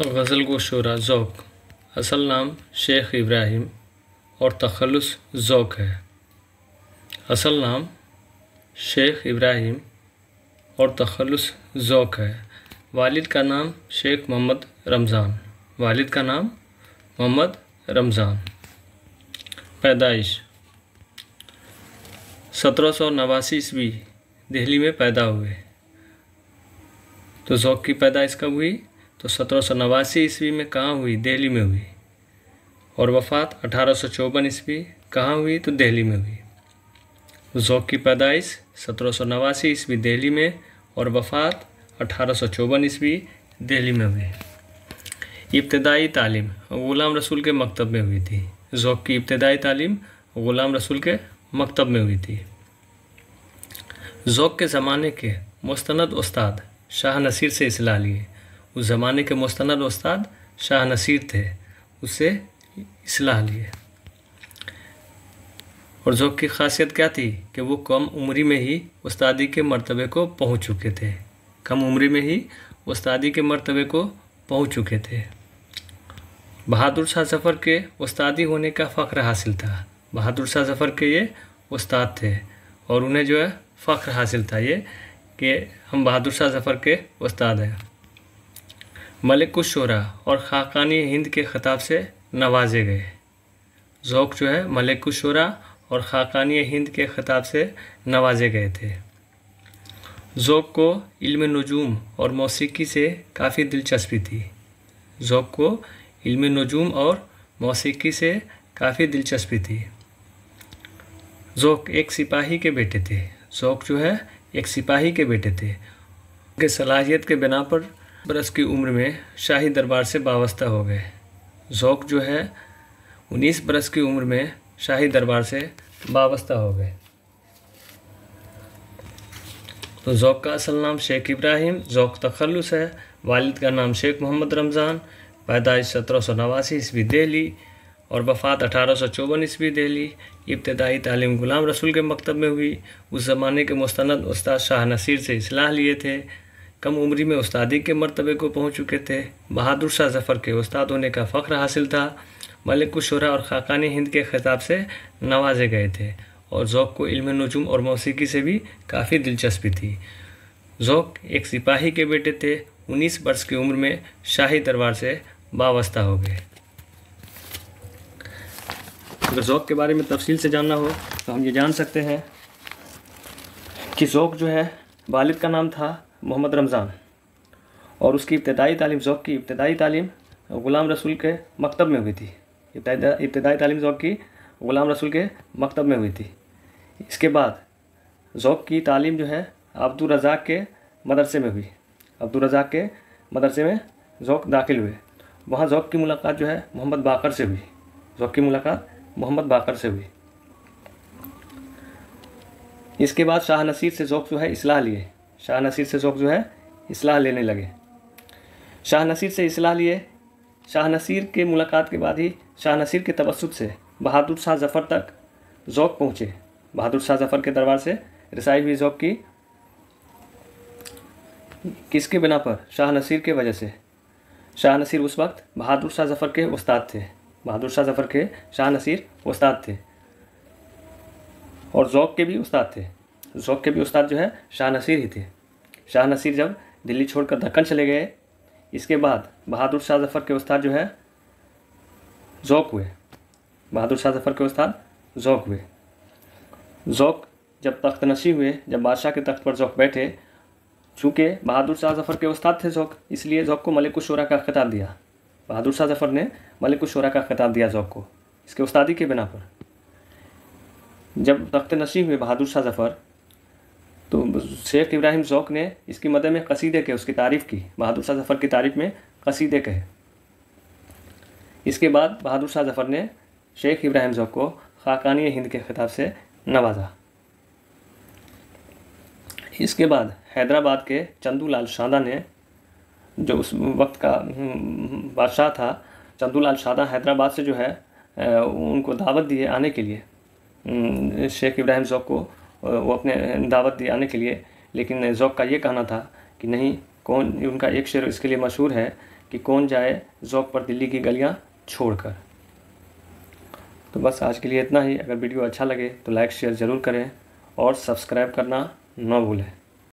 गज़ल गो शोरा ज़ौक़। असल नाम शेख इब्राहिम और तख़ल्लुस ज़ौक़ है। असल नाम शेख इब्राहिम और तख़ल्लुस ज़ौक़ है। वालिद का नाम शेख मोहम्मद रमज़ान। वालिद का नाम मोहम्मद रमज़ान। पैदाइश 1789 ईस्वी दिल्ली में पैदा हुए। तो ज़ौक़ की पैदाइश कब हुई? तो 1789 ईस्वी में कहाँ हुई? दिल्ली में हुई। और वफ़ात 1854 ईस्वी कहाँ हुई? तो दिल्ली में हुई। ज़ौक़ की पैदाइश 1789 ईस्वी दिल्ली में और वफ़ात 1854 ईस्वी दिल्ली में हुई। इब्तदाई तालीम ग़ुलाम रसूल के मकतब में हुई थी। ज़ौक़ की इब्तदाई तालीम ग़ुलाम रसूल के मकतब में हुई थी। ज़ौक़ के ज़माने के मुस्तनद उस्ताद शाह नसीर से इस्लाह लिए। उस ज़माने के मुस्तनद उस्ताद शाह नसीर थे, उससे इस्लाह लिए। और ज़ौक़ की ख़ासियत क्या थी कि वो कम उम्री में ही उस्तादी के मर्तबे को पहुँच चुके थे। कम उम्री में ही उस्तादी के मर्तबे को पहुँच चुके थे। बहादुर शाह ज़फ़र के उस्तादी होने का फ़ख्र हासिल था। बहादुर शाह ज़फ़र के ये उस्ताद थे और उन्हें जो है फ़ख्र हासिल था ये कि हम बहादुर शाह ज़फ़र के उस्ताद हैं। मलिकुश शोरा और ख़ाक़ानी हिंद के ख़िताब से नवाजे गए। ज़ौक़ जो है मलिकुश शोरा और ख़ाक़ानी हिंद के ख़िताब से नवाजे गए थे। ज़ौक़ को इल्म नुजूम और मौसीकी से काफ़ी दिलचस्पी थी। ज़ौक़ को इल्म नुजूम और मौसीकी से काफ़ी दिलचस्पी थी। ज़ौक़ एक सिपाही के बेटे थे। ज़ौक़ जो है एक सिपाही के बेटे थे। उनके सलाहियत के बिना पर बरस की उम्र में शाही दरबार से वाबस्ता हो गए। ज़ौक़ जो है 19 बरस की उम्र में शाही दरबार से वाबस्ता हो गए। तो ज़ौक़ का असल नाम शेख इब्राहिम, ज़ौक़ तख़ल्लुस है। वालिद का नाम शेख मोहम्मद रमज़ान। पैदाइश 1789 ईस्वी दिल्ली और वफ़ात 1854 ईस्वी दिल्ली। इब्तदाई तालीम ग़ुलाम रसूल के मकतब में हुई। उस ज़माने के मुस्तनद उस्ताद शाह नसीर से इस्लाह लिए थे। कम उम्री में उस्तादी के मर्तबे को पहुँच चुके थे। बहादुर शाह ज़फ़र के उस्ताद होने का फ़ख्र हासिल था। मलिकुश शोरा और ख़ाक़ानी हिंद के ख़िताब से नवाजे गए थे। और ज़ौक़ को इल्म नुजूम और मौसीकी से भी काफ़ी दिलचस्पी थी। ज़ौक़ एक सिपाही के बेटे थे। 19 वर्ष की उम्र में शाही दरबार से वाबस्ता हो गए। अगर ज़ौक़ के बारे में तफसील से जानना हो तो हम ये जान सकते हैं कि ज़ौक़ जो है वालिद का नाम था मोहम्मद रमज़ान और उसकी इब्तदाई तालीम ज़ौक़ की इब्तदाई तालीम ग़ुलाम रसूल के मकतब में हुई थी। इब्तदाई तालीम ज़ौक़ की ग़ुलाम रसूल के मकतब में हुई थी। इसके बाद ज़ौक़ की तालीम जो है अब्दुल रज़ाक़ के मदरसे में हुई। अब्दुल रज़ाक़ के मदरसे में ज़ौक़ दाखिल हुए। वहाँ ज़ौक़ की मुलाकात जो है मोहम्मद बाकर से हुई। ज़ौक़ की मुलाकात मोहम्मद बाकर से हुई। इसके बाद शाह नसीर से ज़ौक़ जो है इस्लाह लिए। शाह नसीर से ज़ौक़ जो है इस्लाह लेने लगे। शाह नसीर से इस्लाह लिए। शाह नसीर के मुलाकात के बाद ही शाह नसीर के तवस्सुत से बहादुर शाह ज़फ़र तक ज़ौक़ पहुँचे। बहादुर शाह ज़फ़र के दरबार से रसाई हुई ज़ौक़ की किसके बिना पर? शाह नसीर के वजह से। शाह नसीर उस वक्त बहादुर शाह ज़फ़र के उस्ताद थे। बहादुर शाह ज़फ़र के शाह नसीर उस्ताद थे और ज़ौक़ के भी उस्ताद थे। ज़ौक़ के भी उस्ताद जो है शाह नसीर ही थे। शाह नसीर जब दिल्ली छोड़कर दक्कन चले गए, इसके बाद बहादुर शाह ज़फ़र के उस्ताद जो है ज़ौक़ हुए। बहादुर शाह ज़फ़र के उस्ताद ज़ौक़ हुए। ज़ौक़ जब तख्त नशी हुए, जब बादशाह के तख्त पर ज़ौक़ बैठे, चूँकि बहादुर शाह ज़फ़र के उस्ताद थे ज़ौक़, इसलिए ज़ौक़ को मलिकुश शोरा का ख़िताब दिया। बहादुर शाह ज़फ़र ने मलिकुश शोरा का ख़िताब दिया ज़ौक़ को, इसके उस्तादी के बिना पर। जब तख्त नशी हुए बहादुर शाह ज़फ़र, तो शेख इब्राहिम ज़ौक़ ने इसकी मदद में क़सीदे के उसकी तारीफ़ की। बहादुर शाह ज़फ़र की तारीफ़ में क़सीदे कहे। इसके बाद बहादुर शाह ज़फ़र ने शेख इब्राहिम ज़ौक़ को ख़ाक़ानी हिंद के ख़िताब से नवाजा। इसके बाद हैदराबाद के चंदूलाल शादा ने, जो उस वक्त का बादशाह था, चंदूलाल शादा हैदराबाद से जो है उनको दावत दिए आने के लिए। शेख इब्राहिम ज़ौक़ को वो अपने दावत दिए आने के लिए, लेकिन ज़ौक़ का ये कहना था कि नहीं, कौन, उनका एक शेर इसके लिए मशहूर है कि कौन जाए ज़ौक़ पर दिल्ली की गलियां छोड़कर। तो बस आज के लिए इतना ही। अगर वीडियो अच्छा लगे तो लाइक शेयर ज़रूर करें और सब्सक्राइब करना ना भूलें।